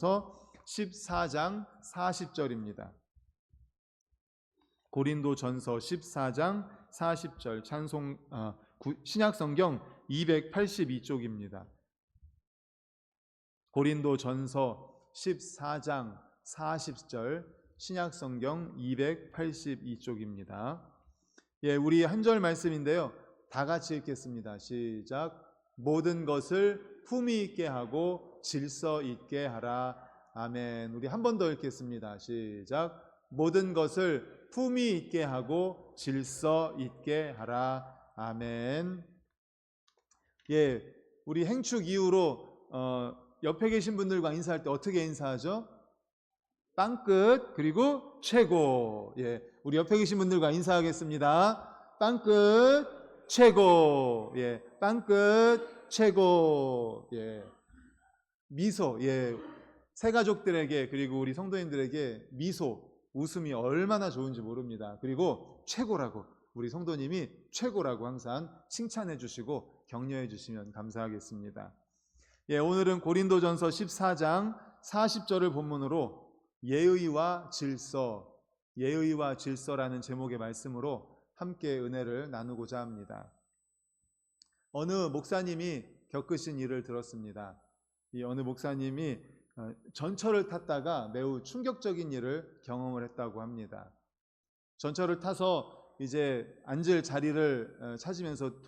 14장 40절입니다. 고린도전서 14장 40절 신약성경 282쪽입니다. 고린도전서 14장 40절 신약성경 282쪽입니다. 우리 한 절 말씀인데요. 다 같이 읽겠습니다. 시작. 모든 것을 품위 있게 하고 질서 있게 하라. 아멘. 우리 한 번 더 읽겠습니다. 시작. 모든 것을 품위 있게 하고 질서 있게 하라. 아멘. 우리 행축 이후로 옆에 계신 분들과 인사할 때 어떻게 인사하죠? 빵끝 그리고 최고. 우리 옆에 계신 분들과 인사하겠습니다. 빵끝 최고. 빵끝 최고. 미소. 새 가족들에게 그리고 우리 성도님들에게 미소, 웃음이 얼마나 좋은지 모릅니다. 그리고 최고라고, 우리 성도님이 최고라고 항상 칭찬해 주시고 격려해 주시면 감사하겠습니다. 오늘은 고린도전서 14장 40절을 본문으로 예의와 질서라는 제목의 말씀으로 함께 은혜를 나누고자 합니다. 어느 목사님이 겪으신 일을 들었습니다. 이 어느 목사님이 전철을 탔다가 매우 충격적인 일을 경험을 했다고 합니다. 전철을 타서 이제 앉을 자리를 찾으면서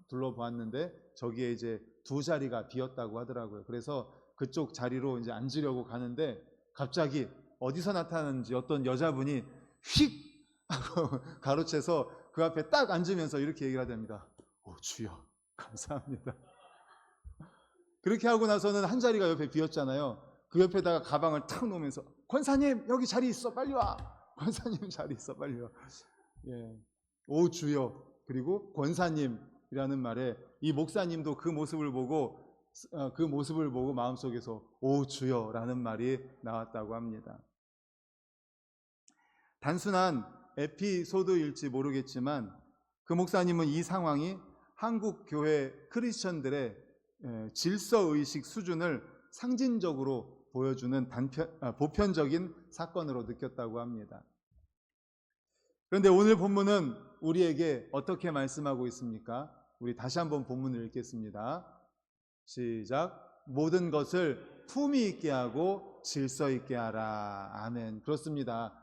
둘러보았는데 저기에 이제 두 자리가 비었다고 하더라고요. 그래서 그쪽 자리로 이제 앉으려고 가는데 갑자기 어디서 나타나는지 어떤 여자분이 휙 하고 가로채서 그 앞에 딱 앉으면서 이렇게 얘기를 하답니다. 오, 주여 감사합니다. 그렇게 하고 나서는 한 자리가 옆에 비었잖아요. 그 옆에다가 가방을 탁 놓으면서 권사님 여기 자리 있어 빨리 와. 권사님 자리 있어 빨리 와. 오 주여. 그리고 권사님이라는 말에 이 목사님도 그 모습을 보고 마음속에서 오 주여라는 말이 나왔다고 합니다. 단순한 에피소드일지 모르겠지만 그 목사님은 이 상황이 한국 교회 크리스천들의 질서의식 수준을 상징적으로 보여주는 보편적인 사건으로 느꼈다고 합니다. 그런데 오늘 본문은 우리에게 어떻게 말씀하고 있습니까? 우리 다시 한번 본문을 읽겠습니다. 시작. 모든 것을 품위 있게 하고 질서 있게 하라. 아멘. 그렇습니다.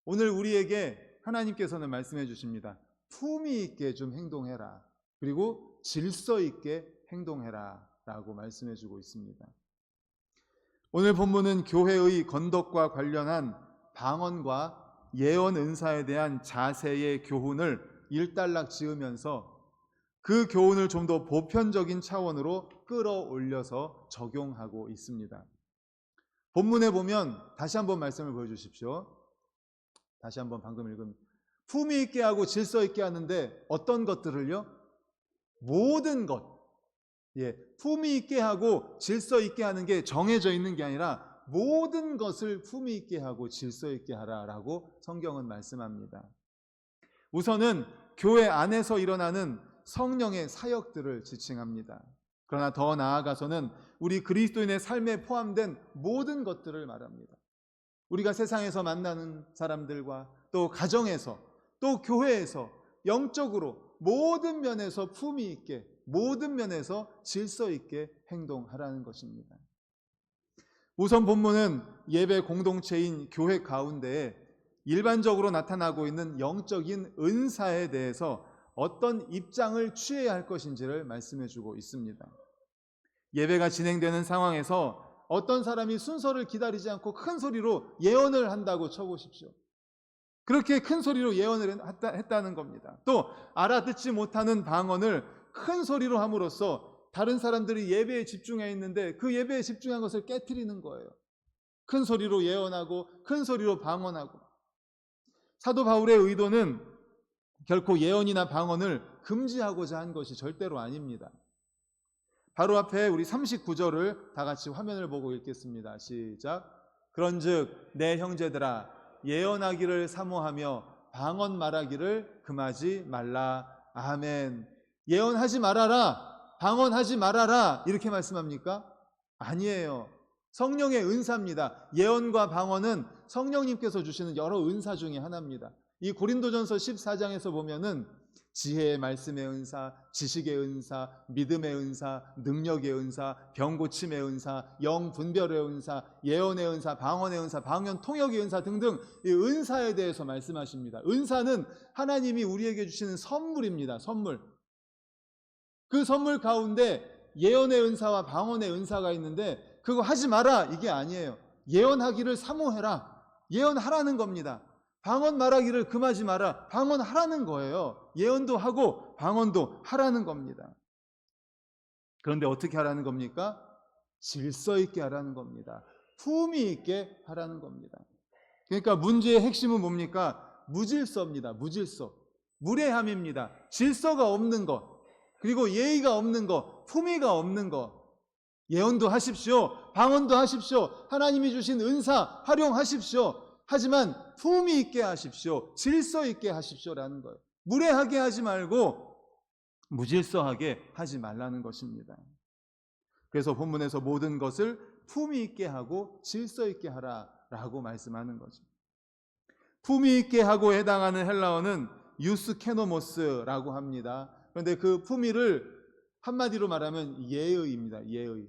오늘 우리에게 하나님께서는 말씀해 주십니다. 품위 있게 좀 행동해라. 그리고 질서 있게 행동해라 라고 말씀해 주고 있습니다. 오늘 본문은 교회의 건덕과 관련한 방언과 예언 은사에 대한 자세의 교훈을 일단락 지으면서 그 교훈을 좀 더 보편적인 차원으로 끌어올려서 적용하고 있습니다. 본문에 보면 다시 한번 말씀을 보여주십시오. 다시 한번 방금 읽은 품위 있게 하고 질서 있게 하는데 어떤 것들을요? 모든 것. 품위 있게 하고 질서 있게 하는 게 정해져 있는 게 아니라 모든 것을 품위 있게 하고 질서 있게 하라라고 성경은 말씀합니다. 우선은 교회 안에서 일어나는 성령의 사역들을 지칭합니다. 그러나 더 나아가서는 우리 그리스도인의 삶에 포함된 모든 것들을 말합니다. 우리가 세상에서 만나는 사람들과 또 가정에서 또 교회에서 영적으로 모든 면에서 품위 있게 모든 면에서 질서 있게 행동하라는 것입니다. 우선 본문은 예배 공동체인 교회 가운데에 일반적으로 나타나고 있는 영적인 은사에 대해서 어떤 입장을 취해야 할 것인지를 말씀해 주고 있습니다. 예배가 진행되는 상황에서 어떤 사람이 순서를 기다리지 않고 큰 소리로 예언을 한다고 쳐보십시오. 그렇게 큰 소리로 예언을 했다는 겁니다. 또 알아듣지 못하는 방언을 큰 소리로 함으로써 다른 사람들이 예배에 집중해 있는데 그 예배에 집중한 것을 깨트리는 거예요. 큰 소리로 예언하고 큰 소리로 방언하고. 사도 바울의 의도는 결코 예언이나 방언을 금지하고자 한 것이 절대로 아닙니다. 바로 앞에 우리 39절을 다 같이 화면을 보고 읽겠습니다. 시작. 그런즉 내 형제들아 예언하기를 사모하며 방언 말하기를 금하지 말라. 아멘. 예언하지 말아라. 방언하지 말아라. 이렇게 말씀합니까? 아니에요. 성령의 은사입니다. 예언과 방언은 성령님께서 주시는 여러 은사 중에 하나입니다. 이 고린도전서 14장에서 보면은 지혜의 말씀의 은사, 지식의 은사, 믿음의 은사, 능력의 은사, 병 고침의 은사, 영 분별의 은사, 예언의 은사, 방언의 은사, 방언 통역의 은사 등등 이 은사에 대해서 말씀하십니다. 은사는 하나님이 우리에게 주시는 선물입니다. 선물. 그 선물 가운데 예언의 은사와 방언의 은사가 있는데 그거 하지 마라 이게 아니에요. 예언하기를 사모해라. 예언하라는 겁니다. 방언 말하기를 금하지 마라. 방언하라는 거예요. 예언도 하고 방언도 하라는 겁니다. 그런데 어떻게 하라는 겁니까? 질서 있게 하라는 겁니다. 품위 있게 하라는 겁니다. 그러니까 문제의 핵심은 뭡니까? 무질서입니다. 무질서. 무례함입니다. 질서가 없는 것, 그리고 예의가 없는 것, 품위가 없는 것. 예언도 하십시오. 방언도 하십시오. 하나님이 주신 은사 활용하십시오. 하지만 품위 있게 하십시오. 질서 있게 하십시오라는 거예요. 무례하게 하지 말고 무질서하게 하지 말라는 것입니다. 그래서 본문에서 모든 것을 품위 있게 하고 질서 있게 하라라고 말씀하는 거죠. 품위 있게 하고 해당하는 헬라어는 유스케노모스라고 합니다. 그런데 그 품위를 한마디로 말하면 예의입니다. 예의.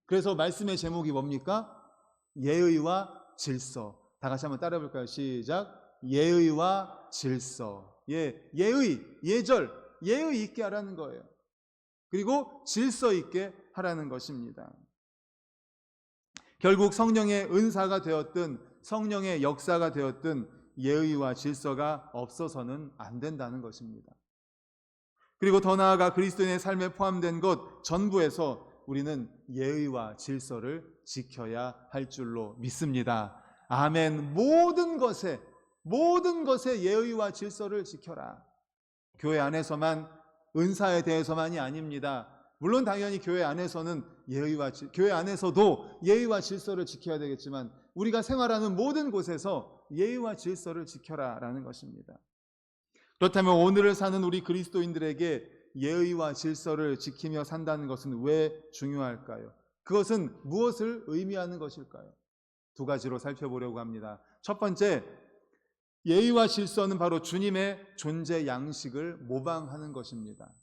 그래서 말씀의 제목이 뭡니까? 예의와 질서. 다 같이 한번 따라해 볼까요? 시작. 예의와 질서. 예의, 예절, 예의 있게 하라는 거예요. 그리고 질서 있게 하라는 것입니다. 결국 성령의 은사가 되었든 성령의 역사가 되었든 예의와 질서가 없어서는 안 된다는 것입니다. 그리고 더 나아가 그리스도인의 삶에 포함된 것 전부에서 우리는 예의와 질서를 지켜야 할 줄로 믿습니다. 아멘. 모든 것에 예의와 질서를 지켜라. 교회 안에서만 은사에 대해서만이 아닙니다. 물론 당연히 교회 안에서는 교회 안에서도 예의와 질서를 지켜야 되겠지만 우리가 생활하는 모든 곳에서 예의와 질서를 지켜라라는 것입니다. 그렇다면 오늘을 사는 우리 그리스도인들에게 예의와 질서를 지키며 산다는 것은 왜 중요할까요? 그것은 무엇을 의미하는 것일까요? 두 가지로 살펴보려고 합니다. 첫 번째, 예의와 질서는 바로 주님의 존재 양식을 모방하는 것입니다.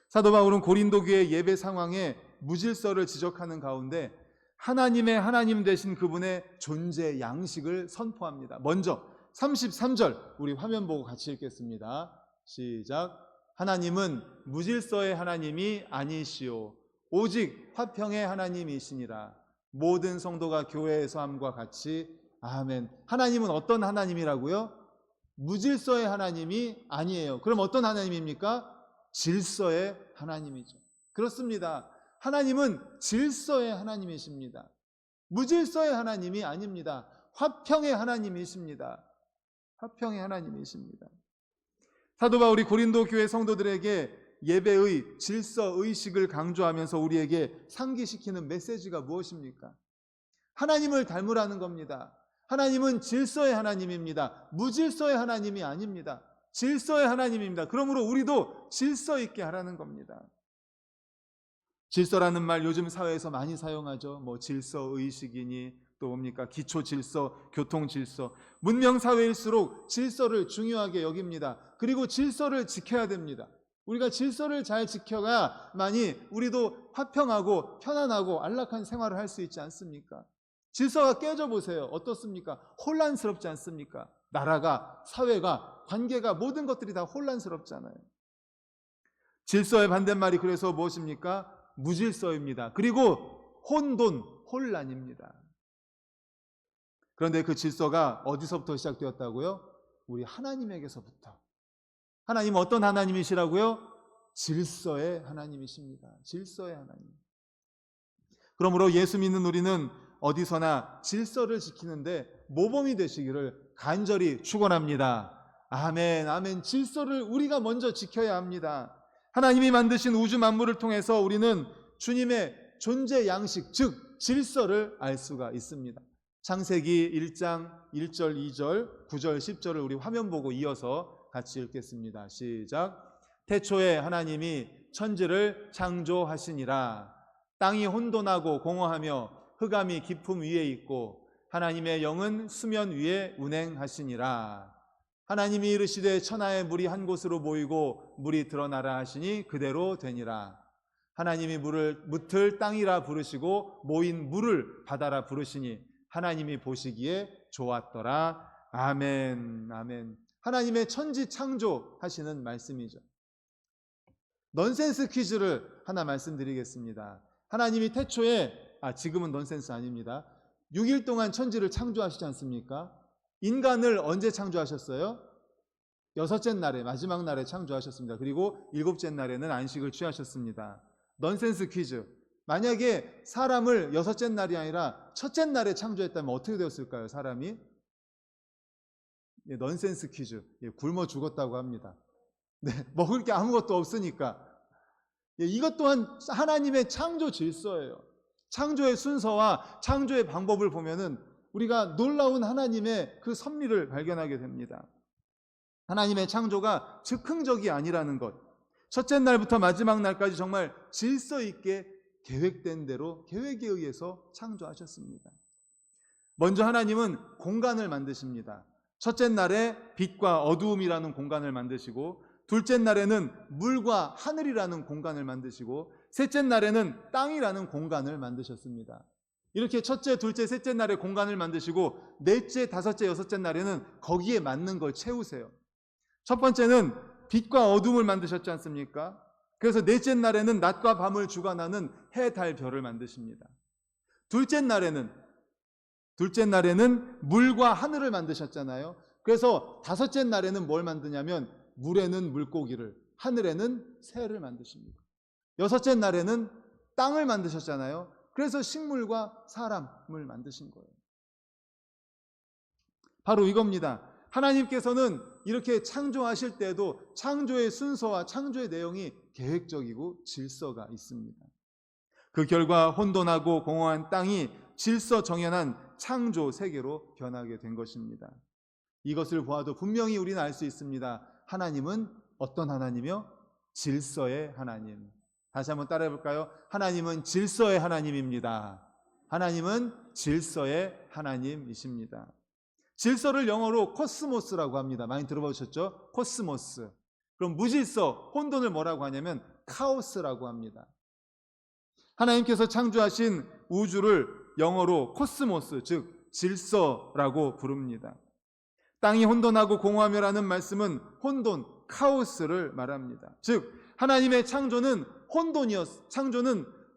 사도 바울은 고린도 교회 예배 상황에 무질서를 지적하는 가운데 하나님의 하나님 되신 그분의 존재 양식을 선포합니다. 먼저 33절 우리 화면 보고 같이 읽겠습니다. 시작. 하나님은 무질서의 하나님이 아니시오 오직 화평의 하나님이시니라. 모든 성도가 교회에서 함과 같이 아멘. 하나님은 어떤 하나님이라고요? 무질서의 하나님이 아니에요. 그럼 어떤 하나님입니까? 질서의 하나님이죠. 그렇습니다. 하나님은 질서의 하나님이십니다. 무질서의 하나님이 아닙니다. 화평의 하나님이십니다. 화평의 하나님이십니다. 사도 바울이 고린도 교회 성도들에게 예배의 질서 의식을 강조하면서 우리에게 상기시키는 메시지가 무엇입니까? 하나님을 닮으라는 겁니다. 하나님은 질서의 하나님입니다. 무질서의 하나님이 아닙니다. 질서의 하나님입니다. 그러므로 우리도 질서 있게 하라는 겁니다. 질서라는 말 요즘 사회에서 많이 사용하죠. 질서 의식이니 또 뭡니까? 기초 질서, 교통 질서. 문명 사회일수록 질서를 중요하게 여깁니다. 그리고 질서를 지켜야 됩니다. 우리가 질서를 잘 지켜야만이 우리도 화평하고 편안하고 안락한 생활을 할 수 있지 않습니까? 질서가 깨져 보세요. 어떻습니까? 혼란스럽지 않습니까? 나라가, 사회가, 관계가 모든 것들이 다 혼란스럽잖아요. 질서의 반대말이 그래서 무엇입니까? 무질서입니다. 그리고 혼돈, 혼란입니다. 그런데 그 질서가 어디서부터 시작되었다고요? 우리 하나님에게서부터. 하나님은 어떤 하나님이시라고요? 질서의 하나님이십니다. 질서의 하나님. 그러므로 예수 믿는 우리는 어디서나 질서를 지키는데 모범이 되시기를 간절히 축원합니다. 아멘, 아멘. 질서를 우리가 먼저 지켜야 합니다. 하나님이 만드신 우주 만물을 통해서 우리는 주님의 존재 양식, 즉 질서를 알 수가 있습니다. 창세기 1장 1절, 2절, 9절, 10절을 우리 화면 보고 이어서 같이 읽겠습니다. 시작. 태초에 하나님이 천지를 창조하시니라. 땅이 혼돈하고 공허하며 흑암이 깊음 위에 있고 하나님의 영은 수면 위에 운행하시니라. 하나님이 이르시되 천하의 물이 한 곳으로 모이고 물이 드러나라 하시니 그대로 되니라. 하나님이 묻을 땅이라 부르시고 모인 물을 바다라 부르시니 하나님이 보시기에 좋았더라. 아멘. 아멘. 하나님의 천지 창조하시는 말씀이죠. 넌센스 퀴즈를 하나 말씀드리겠습니다. 하나님이 태초에, 지금은 넌센스 아닙니다. 6일 동안 천지를 창조하시지 않습니까? 인간을 언제 창조하셨어요? 6째 날에, 마지막 날에 창조하셨습니다. 그리고 7째 날에는 안식을 취하셨습니다. 넌센스 퀴즈. 만약에 사람을 6째 날이 아니라 첫째 날에 창조했다면 어떻게 되었을까요, 사람이? 넌센스 퀴즈. 굶어 죽었다고 합니다. 네, 먹을 게 아무것도 없으니까. 이것 또한 하나님의 창조 질서예요. 창조의 순서와 창조의 방법을 보면은 우리가 놀라운 하나님의 그 섭리를 발견하게 됩니다. 하나님의 창조가 즉흥적이 아니라는 것. 첫째 날부터 마지막 날까지 정말 질서 있게 계획된 대로 계획에 의해서 창조하셨습니다. 먼저 하나님은 공간을 만드십니다. 첫째 날에 빛과 어두움이라는 공간을 만드시고, 둘째 날에는 물과 하늘이라는 공간을 만드시고, 셋째 날에는 땅이라는 공간을 만드셨습니다. 이렇게 첫째, 둘째, 셋째 날에 공간을 만드시고 넷째, 다섯째, 여섯째 날에는 거기에 맞는 걸 채우세요. 첫 번째는 빛과 어둠을 만드셨지 않습니까? 그래서 넷째 날에는 낮과 밤을 주관하는 해, 달, 별을 만드십니다. 둘째 날에는 물과 하늘을 만드셨잖아요. 그래서 다섯째 날에는 뭘 만드냐면 물에는 물고기를, 하늘에는 새를 만드십니다. 여섯째 날에는 땅을 만드셨잖아요. 그래서 식물과 사람을 만드신 거예요. 바로 이겁니다. 하나님께서는 이렇게 창조하실 때도 창조의 순서와 창조의 내용이 계획적이고 질서가 있습니다. 그 결과 혼돈하고 공허한 땅이 질서 정연한 창조 세계로 변하게 된 것입니다. 이것을 보아도 분명히 우리는 알 수 있습니다. 하나님은 어떤 하나님이요? 질서의 하나님. 다시 한번 따라해 볼까요? 하나님은 질서의 하나님입니다. 하나님은 질서의 하나님이십니다. 질서를 영어로 코스모스라고 합니다. 많이 들어보셨죠? 코스모스. 그럼 무질서, 혼돈을 뭐라고 하냐면 카오스라고 합니다. 하나님께서 창조하신 우주를 영어로 코스모스, 즉 질서라고 부릅니다. 땅이 혼돈하고 공허하며라는 말씀은 혼돈, 카오스를 말합니다. 즉 하나님의 창조는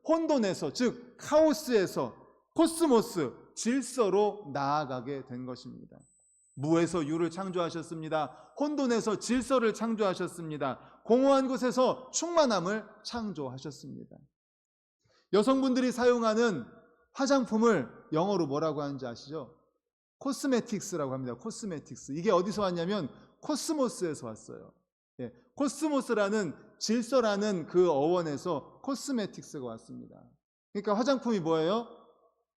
혼돈에서, 즉 카오스에서 코스모스, 질서로 나아가게 된 것입니다. 무에서 유를 창조하셨습니다. 혼돈에서 질서를 창조하셨습니다. 공허한 곳에서 충만함을 창조하셨습니다. 여성분들이 사용하는 화장품을 영어로 뭐라고 하는지 아시죠? 코스메틱스라고 합니다. 코스메틱스. 이게 어디서 왔냐면 코스모스에서 왔어요. 코스모스라는 질서라는 그 어원에서 코스메틱스가 왔습니다. 그러니까 화장품이 뭐예요?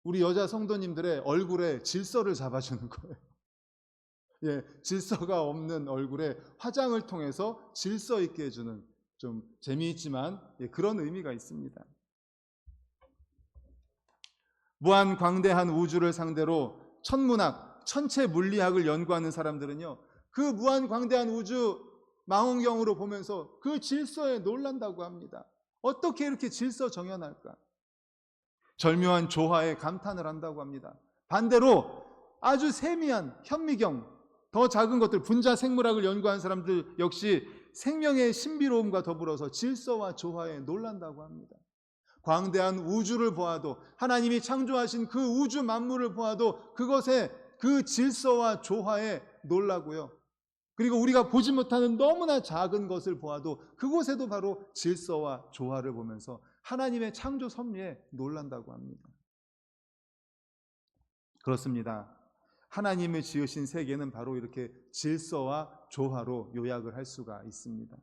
우리 여자 성도님들의 얼굴에 질서를 잡아주는 거예요. 질서가 없는 얼굴에 화장을 통해서 질서 있게 해주는, 좀 재미있지만 그런 의미가 있습니다. 무한 광대한 우주를 상대로 천문학, 천체 물리학을 연구하는 사람들은요, 그 무한 광대한 우주 망원경으로 보면서 그 질서에 놀란다고 합니다. 어떻게 이렇게 질서 정연할까? 절묘한 조화에 감탄을 한다고 합니다. 반대로 아주 세미한 현미경, 더 작은 것들, 분자 생물학을 연구하는 사람들 역시 생명의 신비로움과 더불어서 질서와 조화에 놀란다고 합니다. 광대한 우주를 보아도, 하나님이 창조하신 그 우주 만물을 보아도 그것에, 그 질서와 조화에 놀라고요. 그리고 우리가 보지 못하는 너무나 작은 것을 보아도 그곳에도 바로 질서와 조화를 보면서 하나님의 창조 섭리에 놀란다고 합니다. 그렇습니다. 하나님이 지으신 세계는 바로 이렇게 질서와 조화로 요약을 할 수가 있습니다.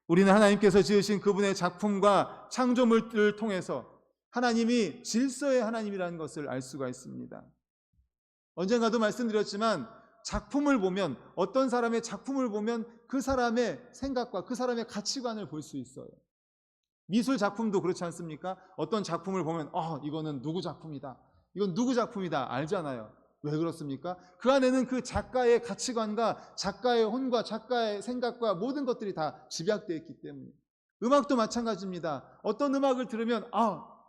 우리는 하나님께서 지으신 그분의 작품과 창조물들을 통해서 하나님이 질서의 하나님이라는 것을 알 수가 있습니다. 언젠가도 말씀드렸지만 작품을 보면, 어떤 사람의 작품을 보면 그 사람의 생각과 그 사람의 가치관을 볼 수 있어요. 미술 작품도 그렇지 않습니까? 어떤 작품을 보면 이거는 누구 작품이다, 이건 누구 작품이다 알잖아요. 왜 그렇습니까? 그 안에는 그 작가의 가치관과 작가의 혼과 작가의 생각과 모든 것들이 다 집약되어 있기 때문에. 음악도 마찬가지입니다. 어떤 음악을 들으면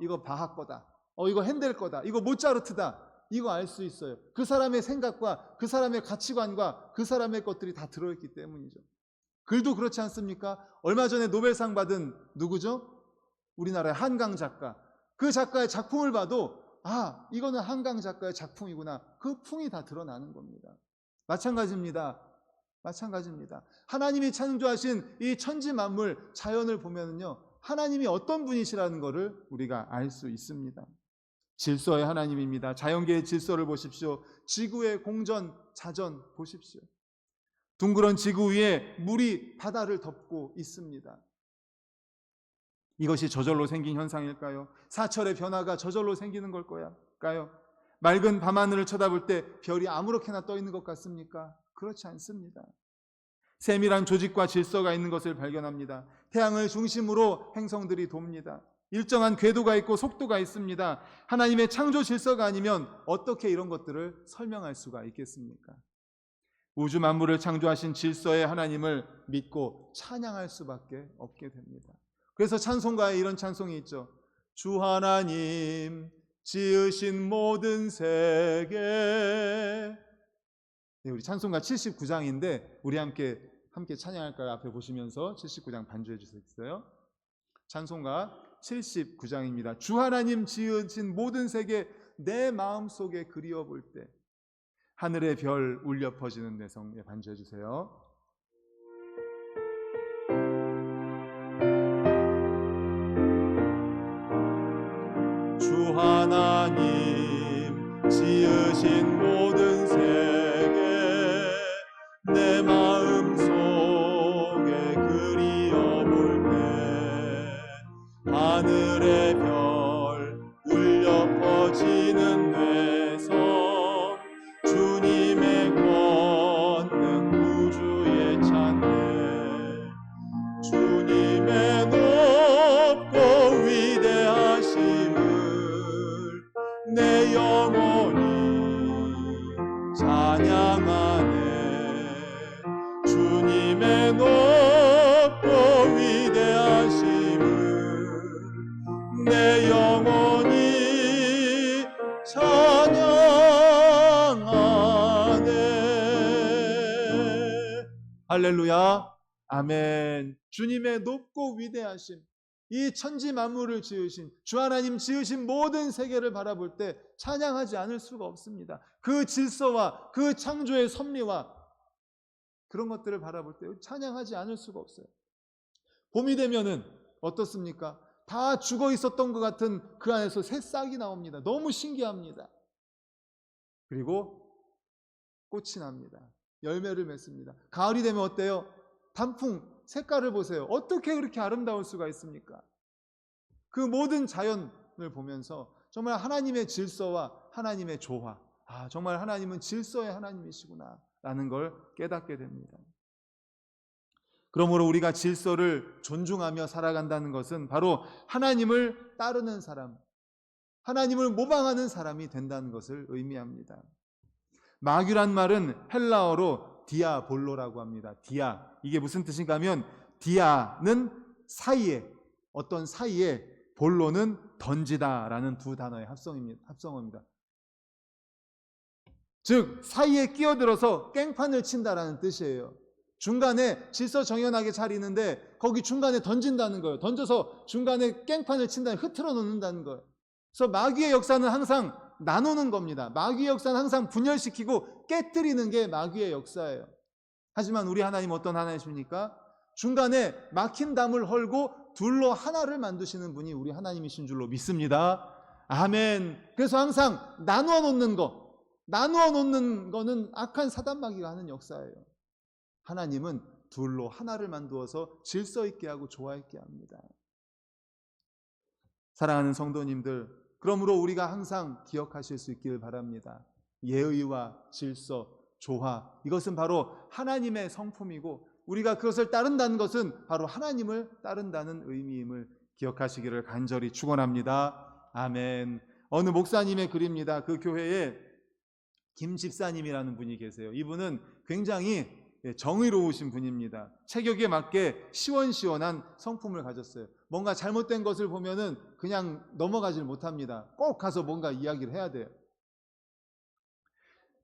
이거 바하 거다, 이거 핸델 거다, 이거 모차르트다, 이거 알 수 있어요. 그 사람의 생각과 그 사람의 가치관과 그 사람의 것들이 다 들어있기 때문이죠. 글도 그렇지 않습니까? 얼마 전에 노벨상 받은 누구죠? 우리나라의 한강 작가. 그 작가의 작품을 봐도 이거는 한강 작가의 작품이구나, 그 풍이 다 드러나는 겁니다. 마찬가지입니다. 하나님이 창조하신 이 천지 만물 자연을 보면요, 하나님이 어떤 분이시라는 것을 우리가 알 수 있습니다. 질서의 하나님입니다. 자연계의 질서를 보십시오. 지구의 공전, 자전 보십시오. 둥그런 지구 위에 물이 바다를 덮고 있습니다. 이것이 저절로 생긴 현상일까요? 사철의 변화가 저절로 생기는 걸까요? 맑은 밤하늘을 쳐다볼 때 별이 아무렇게나 떠 있는 것 같습니까? 그렇지 않습니다. 세밀한 조직과 질서가 있는 것을 발견합니다. 태양을 중심으로 행성들이 돕니다. 일정한 궤도가 있고 속도가 있습니다. 하나님의 창조 질서가 아니면 어떻게 이런 것들을 설명할 수가 있겠습니까? 우주 만물을 창조하신 질서의 하나님을 믿고 찬양할 수밖에 없게 됩니다. 그래서 찬송가에 이런 찬송이 있죠. 주 하나님 지으신 모든 세계. 우리 찬송가 79장인데 우리 함께 찬양할까요? 앞에 보시면서 79장 반주해 주세요. 찬송가 79장입니다. 주 하나님 지으신 모든 세계 내 마음속에 그리워 볼 때 하늘의 별 울려 퍼지는 내 성에 반주해 주세요. 주 하나님 지으신 모든 세계 내 마음속에 그리워 볼 때 하늘의 별 울려 퍼지는 내 성 주님의 권능 우주에 찬네 주님의 높고 위대하심을 내 영혼이 찬양하네 주님의 높고 위대하심을 내 영혼이 찬양하네. 할렐루야. 아멘. 주님의 높고 위대하심, 이 천지 만물을 지으신 주 하나님 지으신 모든 세계를 바라볼 때 찬양하지 않을 수가 없습니다. 그 질서와 그 창조의 섭리와 그런 것들을 바라볼 때 찬양하지 않을 수가 없어요. 봄이 되면은 어떻습니까? 다 죽어 있었던 것 같은 그 안에서 새싹이 나옵니다. 너무 신기합니다. 그리고 꽃이 납니다. 열매를 맺습니다. 가을이 되면 어때요? 단풍 색깔을 보세요. 어떻게 그렇게 아름다울 수가 있습니까? 그 모든 자연을 보면서 정말 하나님의 질서와 하나님의 조화, 정말 하나님은 질서의 하나님이시구나 라는 걸 깨닫게 됩니다. 그러므로 우리가 질서를 존중하며 살아간다는 것은 바로 하나님을 따르는 사람, 하나님을 모방하는 사람이 된다는 것을 의미합니다. 마귀란 말은 헬라어로 디아볼로라고 합니다. 디아, 이게 무슨 뜻인가 하면 디아는 사이에, 어떤 사이에, 볼로는 던지다라는 두 단어의 합성어입니다. 즉 사이에 끼어들어서 깽판을 친다라는 뜻이에요. 중간에 질서정연하게 잘 있는데 거기 중간에 던진다는 거예요. 던져서 중간에 깽판을 친다는, 흐트러 놓는다는 거예요. 그래서 마귀의 역사는 항상 나누는 겁니다. 마귀의 역사는 항상 분열시키고 깨뜨리는 게 마귀의 역사예요. 하지만 우리 하나님 어떤 하나님이십니까? 중간에 막힌 담을 헐고 둘로 하나를 만드시는 분이 우리 하나님이신 줄로 믿습니다. 아멘. 그래서 항상 나누어 놓는 거는 악한 사단 마귀가 하는 역사예요. 하나님은 둘로 하나를 만두어서 질서 있게 하고 조화 있게 합니다. 사랑하는 성도님들, 그러므로 우리가 항상 기억하실 수 있기를 바랍니다. 예의와 질서, 조화, 이것은 바로 하나님의 성품이고 우리가 그것을 따른다는 것은 바로 하나님을 따른다는 의미임을 기억하시기를 간절히 축원합니다. 아멘. 어느 목사님의 글입니다. 그 교회에 김 집사님이라는 분이 계세요. 이분은 굉장히 정의로우신 분입니다. 체격에 맞게 시원시원한 성품을 가졌어요. 뭔가 잘못된 것을 보면은 그냥 넘어가질 못합니다. 꼭 가서 뭔가 이야기를 해야 돼요.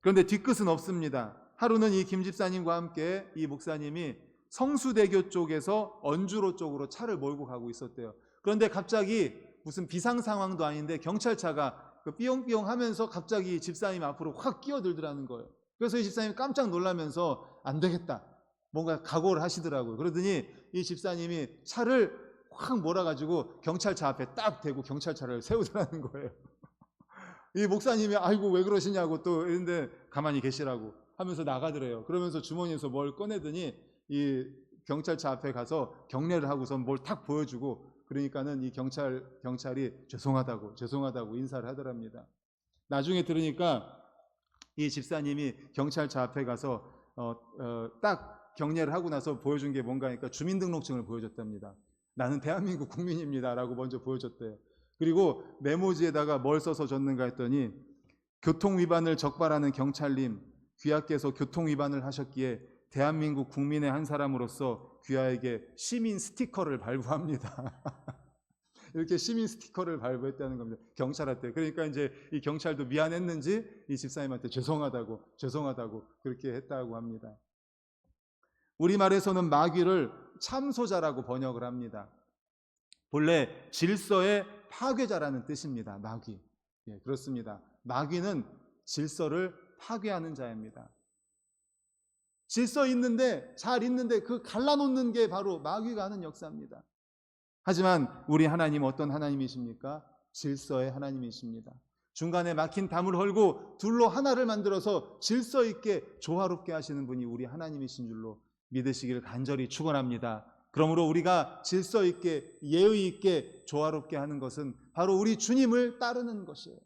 그런데 뒤끝은 없습니다. 하루는 이 김 집사님과 함께 이 목사님이 성수대교 쪽에서 언주로 쪽으로 차를 몰고 가고 있었대요. 그런데 갑자기 무슨 비상 상황도 아닌데 경찰차가 삐용삐용 하면서 갑자기 집사님 앞으로 확 끼어들더라는 거예요. 그래서 이 집사님이 깜짝 놀라면서 안 되겠다, 뭔가 각오를 하시더라고요. 그러더니 이 집사님이 차를 확 몰아가지고 경찰차 앞에 딱 대고 경찰차를 세우더라는 거예요. 이 목사님이 아이고 왜 그러시냐고 또 이런데 가만히 계시라고 하면서 나가더래요. 그러면서 주머니에서 뭘 꺼내더니 이 경찰차 앞에 가서 경례를 하고서 뭘 탁 보여주고, 그러니까는 이 경찰이 죄송하다고 인사를 하더랍니다. 나중에 들으니까 이 집사님이 경찰차 앞에 가서 딱 경례를 하고 나서 보여준 게 뭔가 하니까 주민등록증을 보여줬답니다. 나는 대한민국 국민입니다라고 먼저 보여줬대요. 그리고 메모지에다가 뭘 써서 줬는가 했더니, 교통위반을 적발하는 경찰님, 귀하께서 교통위반을 하셨기에 대한민국 국민의 한 사람으로서 귀하에게 시민 스티커를 발부합니다. 이렇게 시민 스티커를 발부했다는 겁니다. 경찰한테. 그러니까 이제 이 경찰도 미안했는지 이 집사님한테 죄송하다고 그렇게 했다고 합니다. 우리말에서는 마귀를 참소자라고 번역을 합니다. 본래 질서의 파괴자라는 뜻입니다. 마귀. 예, 그렇습니다. 마귀는 질서를 파괴하는 자입니다. 질서 있는데, 잘 있는데 그 갈라놓는 게 바로 마귀가 하는 역사입니다. 하지만 우리 하나님 어떤 하나님이십니까? 질서의 하나님이십니다. 중간에 막힌 담을 헐고 둘로 하나를 만들어서 질서 있게 조화롭게 하시는 분이 우리 하나님이신 줄로 믿으시기를 간절히 축원합니다. 그러므로 우리가 질서 있게, 예의 있게, 조화롭게 하는 것은 바로 우리 주님을 따르는 것이에요.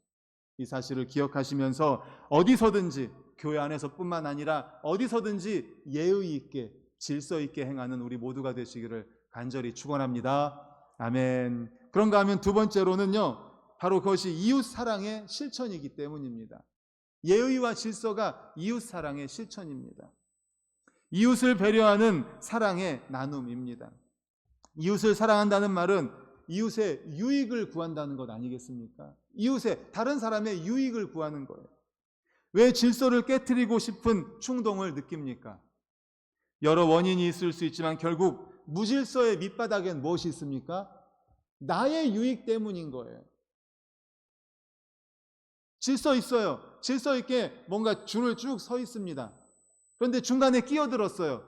이 사실을 기억하시면서 어디서든지, 교회 안에서뿐만 아니라 어디서든지 예의 있게, 질서 있게 행하는 우리 모두가 되시기를 간절히 축원합니다. 아멘. 그런가 하면 두 번째로는요, 바로 그것이 이웃 사랑의 실천이기 때문입니다. 예의와 질서가 이웃 사랑의 실천입니다. 이웃을 배려하는 사랑의 나눔입니다. 이웃을 사랑한다는 말은 이웃의 유익을 구한다는 것 아니겠습니까? 이웃의, 다른 사람의 유익을 구하는 거예요. 왜 질서를 깨트리고 싶은 충동을 느낍니까? 여러 원인이 있을 수 있지만 결국 무질서의 밑바닥엔 무엇이 있습니까? 나의 유익 때문인 거예요. 질서 있어요. 질서 있게 뭔가 줄을 쭉 서 있습니다. 그런데 중간에 끼어들었어요.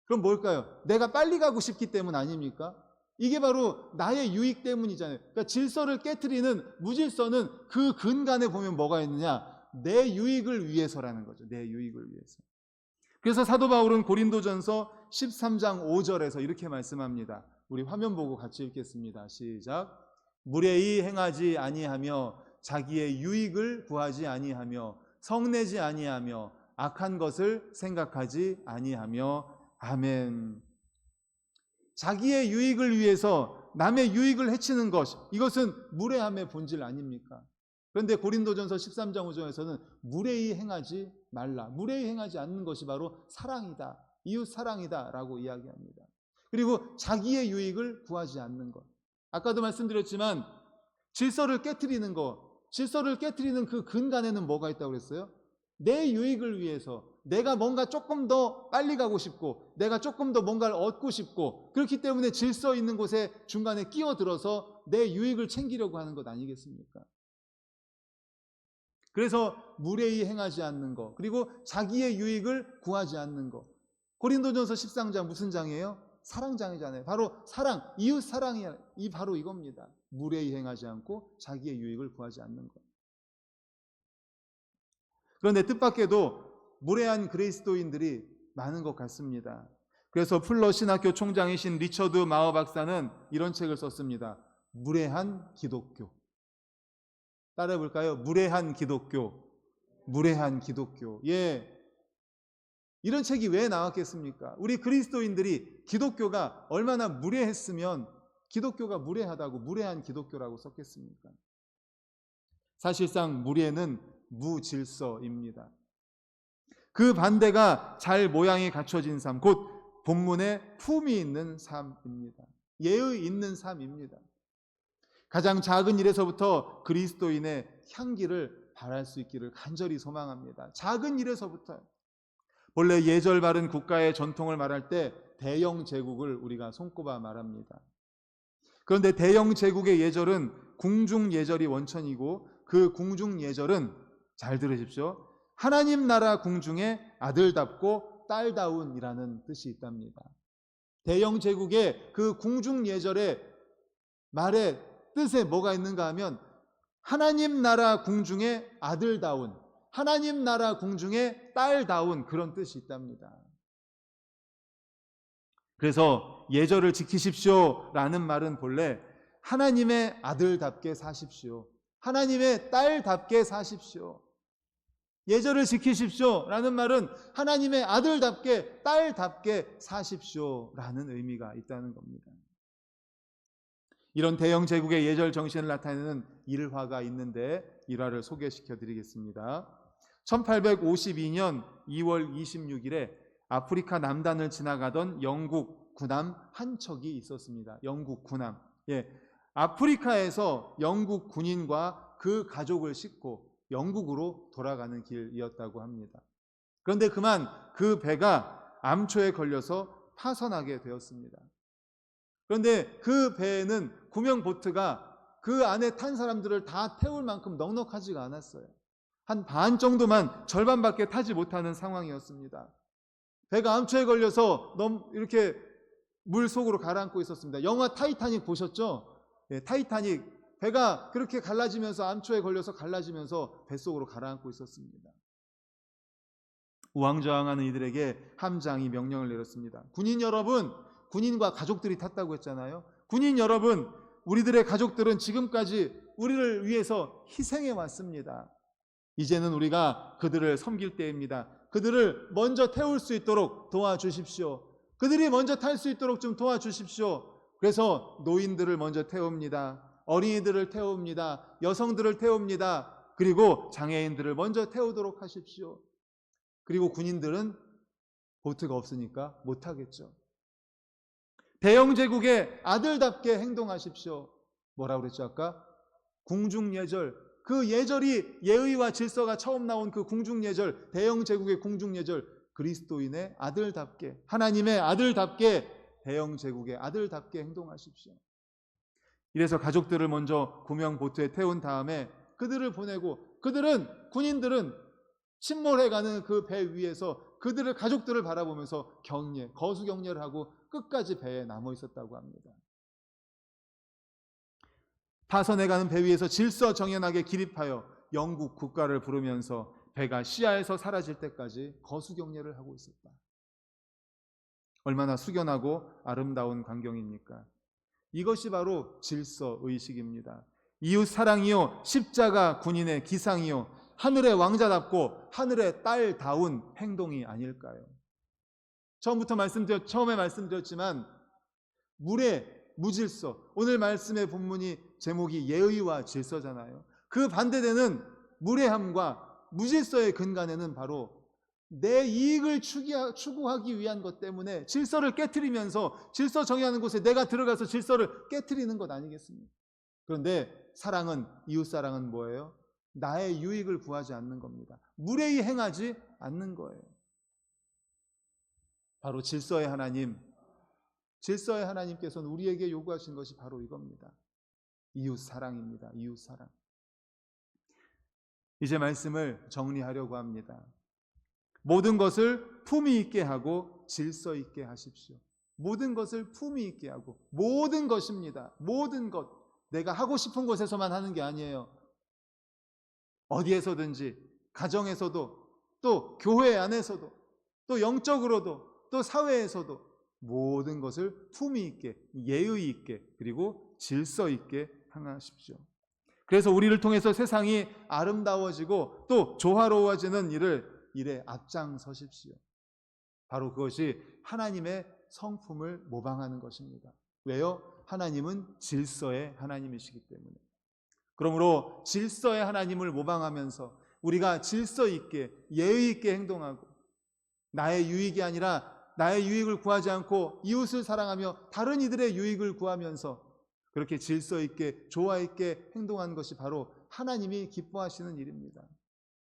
그럼 뭘까요? 내가 빨리 가고 싶기 때문 아닙니까? 이게 바로 나의 유익 때문이잖아요. 그러니까 질서를 깨트리는 무질서는 그 근간에 보면 뭐가 있느냐? 내 유익을 위해서라는 거죠. 내 유익을 위해서. 그래서 사도 바울은 고린도전서 13장 5절에서 이렇게 말씀합니다. 우리 화면 보고 같이 읽겠습니다. 시작. 무례히 행하지 아니하며 자기의 유익을 구하지 아니하며 성내지 아니하며 악한 것을 생각하지 아니하며. 아멘. 자기의 유익을 위해서 남의 유익을 해치는 것, 이것은 무례함의 본질 아닙니까? 그런데 고린도전서 13장 5절에서는 무례히 행하지 말라, 무례히 행하지 않는 것이 바로 사랑이다, 이웃 사랑이다 라고 이야기합니다. 그리고 자기의 유익을 구하지 않는 것, 아까도 말씀드렸지만 질서를 깨트리는 것, 질서를 깨트리는 그 근간에는 뭐가 있다고 그랬어요? 내 유익을 위해서, 내가 뭔가 조금 더 빨리 가고 싶고, 내가 조금 더 뭔가를 얻고 싶고, 그렇기 때문에 질서 있는 곳에 중간에 끼어들어서 내 유익을 챙기려고 하는 것 아니겠습니까? 그래서 무례히 행하지 않는 것, 그리고 자기의 유익을 구하지 않는 것. 고린도전서 13장 무슨 장이에요? 사랑장이잖아요. 바로 사랑, 이웃 사랑이 바로 이겁니다. 무례히 행하지 않고 자기의 유익을 구하지 않는 것. 그런데 뜻밖에도 무례한 그리스도인들이 많은 것 같습니다. 그래서 풀러 신학교 총장이신 리처드 마어 박사는 이런 책을 썼습니다. 무례한 기독교. 따라해 볼까요? 무례한 기독교. 무례한 기독교. 예. 이런 책이 왜 나왔겠습니까? 우리 그리스도인들이 기독교가 얼마나 무례했으면 기독교가 무례하다고 무례한 기독교라고 썼겠습니까? 사실상 무례는 무질서입니다. 그 반대가 잘 모양이 갖춰진 삶, 곧 본문의 품이 있는 삶입니다. 예의 있는 삶입니다. 가장 작은 일에서부터 그리스도인의 향기를 발할 수 있기를 간절히 소망합니다. 작은 일에서부터. 본래 예절 바른 국가의 전통을 말할 때 대영 제국을 우리가 손꼽아 말합니다. 그런데 대영 제국의 예절은 궁중 예절이 원천이고, 그 궁중 예절은 잘 들으십시오. 하나님 나라 궁중의 아들답고 딸다운이라는 뜻이 있답니다. 대영 제국의 그 궁중 예절의 말의 뜻에 뭐가 있는가 하면 하나님 나라 궁중의 아들다운, 하나님 나라 궁중의 딸다운 그런 뜻이 있답니다. 그래서 예절을 지키십시오 라는 말은 본래 하나님의 아들답게 사십시오, 하나님의 딸답게 사십시오. 예절을 지키십시오 라는 말은 하나님의 아들답게 딸답게 사십시오 라는 의미가 있다는 겁니다. 이런 대영 제국의 예절 정신을 나타내는 일화가 있는데 일화를 소개시켜 드리겠습니다. 1852년 2월 26일에 아프리카 남단을 지나가던 영국 군함 한 척이 있었습니다. 영국 군함. 아프리카에서 영국 군인과 그 가족을 싣고 영국으로 돌아가는 길이었다고 합니다. 그런데 그만 그 배가 암초에 걸려서 파선하게 되었습니다. 그런데 그 배에는 구명 보트가 그 안에 탄 사람들을 다 태울 만큼 넉넉하지가 않았어요. 한 반 정도만, 절반밖에 타지 못하는 상황이었습니다. 배가 암초에 걸려서 이렇게 물 속으로 가라앉고 있었습니다. 영화 타이타닉 보셨죠? 타이타닉. 배가 그렇게 갈라지면서, 암초에 걸려서 갈라지면서 뱃속으로 가라앉고 있었습니다. 우왕좌왕하는 이들에게 함장이 명령을 내렸습니다. 군인 여러분, 군인과 가족들이 탔다고 했잖아요. 군인 여러분, 우리들의 가족들은 지금까지 우리를 위해서 희생해 왔습니다. 이제는 우리가 그들을 섬길 때입니다. 그들을 먼저 태울 수 있도록 도와주십시오. 그들이 먼저 탈 수 있도록 좀 도와주십시오. 그래서 노인들을 먼저 태웁니다. 어린이들을 태웁니다. 여성들을 태웁니다. 그리고 장애인들을 먼저 태우도록 하십시오. 그리고 군인들은 보트가 없으니까 못하겠죠. 대영 제국의 아들답게 행동하십시오. 뭐라고 그랬죠 아까? 궁중예절. 그 예절이, 예의와 질서가 처음 나온 그 궁중예절, 대영 제국의 궁중예절, 그리스도인의 아들답게, 하나님의 아들답게, 대영 제국의 아들답게 행동하십시오. 이래서 가족들을 먼저 구명 보트에 태운 다음에 그들을 보내고, 군인들은 침몰해가는 그 배 위에서 그들의 가족들을 바라보면서 거수 격려를 하고 끝까지 배에 남아 있었다고 합니다. 파선해가는 배 위에서 질서 정연하게 기립하여 영국 국가를 부르면서 배가 시야에서 사라질 때까지 거수 격려를 하고 있었다. 얼마나 숙연하고 아름다운 광경입니까? 이것이 바로 질서 의식입니다. 이웃 사랑이요, 십자가 군인의 기상이요, 하늘의 왕자답고 하늘의 딸다운 행동이 아닐까요? 처음에 말씀드렸지만 무례, 무질서, 오늘 말씀의 본문이 제목이 예의와 질서잖아요. 그 반대되는 무례함과 무질서의 근간에는 바로 내 이익을 추구하기 위한 것 때문에 질서를 깨트리면서, 질서 정의하는 곳에 내가 들어가서 질서를 깨트리는 것 아니겠습니까? 그런데 이웃사랑은 뭐예요? 나의 유익을 구하지 않는 겁니다. 무례히 행하지 않는 거예요. 바로 질서의 하나님께서는 우리에게 요구하신 것이 바로 이겁니다. 이웃사랑입니다. 이웃사랑. 이제 말씀을 정리하려고 합니다. 모든 것을 품위 있게 하고 질서 있게 하십시오. 모든 것을 품위 있게 하고, 모든 것입니다. 모든 것. 내가 하고 싶은 곳에서만 하는 게 아니에요. 어디에서든지, 가정에서도, 또 교회 안에서도, 또 영적으로도, 또 사회에서도 모든 것을 품위 있게, 예의 있게, 그리고 질서 있게 행하십시오. 그래서 우리를 통해서 세상이 아름다워지고 또 조화로워지는 일에 앞장서십시오. 바로 그것이 하나님의 성품을 모방하는 것입니다. 왜요? 하나님은 질서의 하나님이시기 때문에. 그러므로 질서의 하나님을 모방하면서 우리가 질서 있게 예의 있게 행동하고, 나의 유익이 아니라 나의 유익을 구하지 않고 이웃을 사랑하며 다른 이들의 유익을 구하면서 그렇게 질서 있게 조화 있게 행동하는 것이 바로 하나님이 기뻐하시는 일입니다.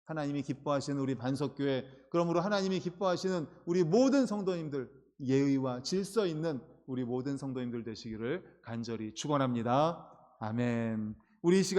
하나님이 기뻐하시는 우리 반석교회, 그러므로 하나님이 기뻐하시는 우리 모든 성도님들, 예의와 질서 있는 우리 모든 성도님들 되시기를 간절히 축원합니다. 아멘. 우리 이 시간